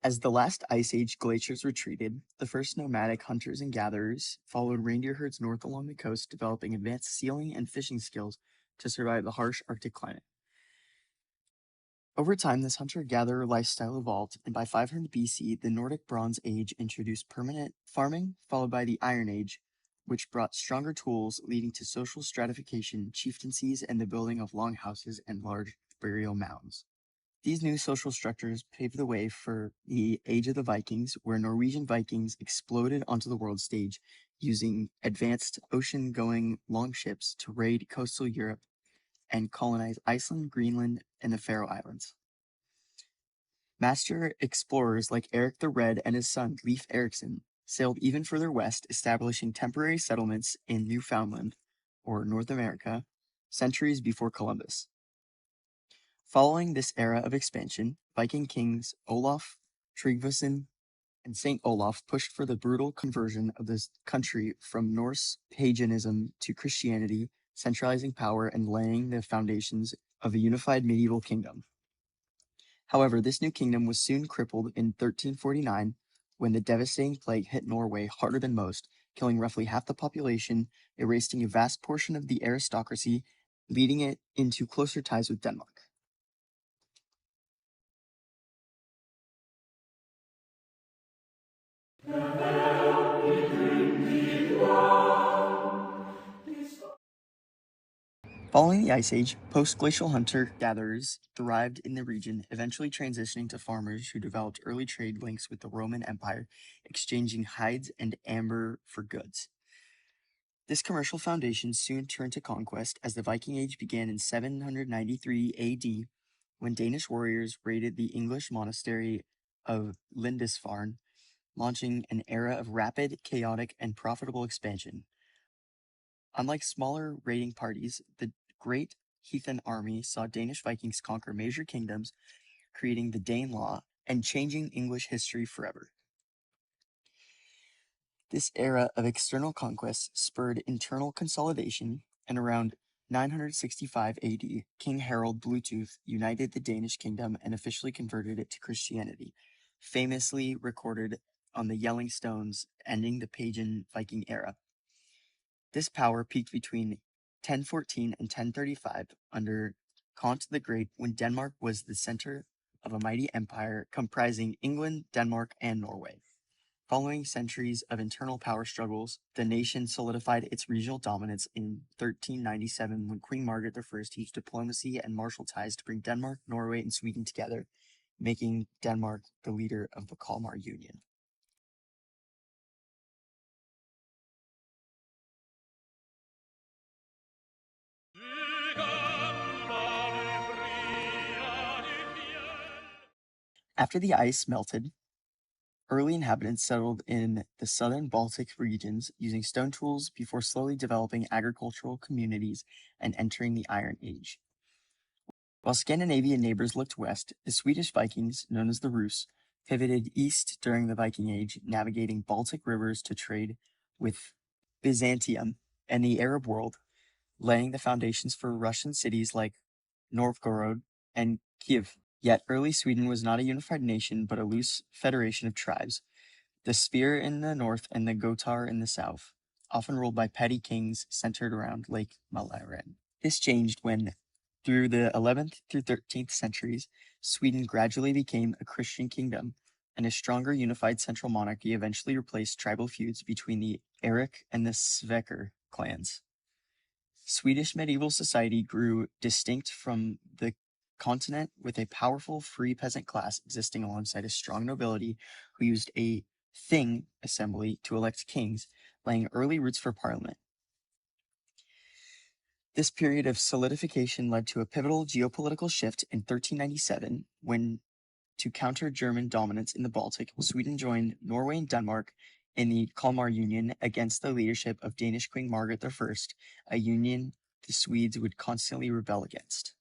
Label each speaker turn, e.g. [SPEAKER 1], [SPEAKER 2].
[SPEAKER 1] As the last ice age glaciers retreated, the first nomadic hunters and gatherers followed reindeer herds north along the coast, developing advanced sealing and fishing skills to survive the harsh Arctic climate. Over time, this hunter-gatherer lifestyle evolved, and by 500 BC, the Nordic Bronze Age introduced permanent farming, followed by the Iron Age, which brought stronger tools, leading to social stratification, chieftaincies, and the building of long houses and large burial mounds. These new social structures paved the way for the Age of the Vikings, where Norwegian Vikings exploded onto the world stage, using advanced ocean-going longships to raid coastal Europe and colonize Iceland, Greenland, and the Faroe Islands. Master explorers like Eric the Red and his son Leif Erikson sailed even further west, establishing temporary settlements in Newfoundland, or North America, centuries before Columbus. Following this era of expansion, Viking kings Olaf, Tryggvason, and Saint Olaf pushed for the brutal conversion of this country from Norse paganism to Christianity, centralizing power and laying the foundations of a unified medieval kingdom. However, this new kingdom was soon crippled in 1349 when the devastating plague hit Norway harder than most, killing roughly half the population, erasing a vast portion of the aristocracy, leading it into closer ties with Denmark. Following the Ice Age, post-glacial hunter-gatherers thrived in the region, eventually transitioning to farmers who developed early trade links with the Roman Empire, exchanging hides and amber for goods. This commercial foundation soon turned to conquest as the Viking Age began in 793 AD, when Danish warriors raided the English monastery of Lindisfarne, launching an era of rapid, chaotic, and profitable expansion. Unlike smaller raiding parties, the Great Heathen Army saw Danish Vikings conquer major kingdoms, creating the Danelaw and changing English history forever. This era of external conquest spurred internal consolidation, and around 965 AD, King Harald Bluetooth united the Danish kingdom and officially converted it to Christianity, famously recorded on the Yelling Stones, ending the pagan Viking era. This power peaked between 1014 and 1035 under Kant the Great, when Denmark was the center of a mighty empire comprising England, Denmark, and Norway. Following centuries of internal power struggles, the nation solidified its regional dominance in 1397 when Queen Margaret I used diplomacy and martial ties to bring Denmark, Norway, and Sweden together, making Denmark the leader of the Kalmar Union. After the ice melted, early inhabitants settled in the southern Baltic regions using stone tools before slowly developing agricultural communities and entering the Iron Age. While Scandinavian neighbors looked west, the Swedish Vikings, known as the Rus, pivoted east during the Viking Age, navigating Baltic rivers to trade with Byzantium and the Arab world, laying the foundations for Russian cities like Novgorod and Kiev. Yet early Sweden was not a unified nation, but a loose federation of tribes, the Spear in the north and the Gotar in the south, often ruled by petty kings centered around Lake Mälaren. This changed when, through the 11th through 13th centuries, Sweden gradually became a Christian kingdom, and a stronger unified central monarchy eventually replaced tribal feuds between the Erik and the Sverker clans. Swedish medieval society grew distinct from the continent, with a powerful free peasant class existing alongside a strong nobility who used a thing assembly to elect kings, laying early roots for parliament. This period of solidification led to a pivotal geopolitical shift in 1397 when, to counter German dominance in the Baltic, Sweden joined Norway and Denmark in the Kalmar Union against the leadership of Danish Queen Margaret I, a union the Swedes would constantly rebel against.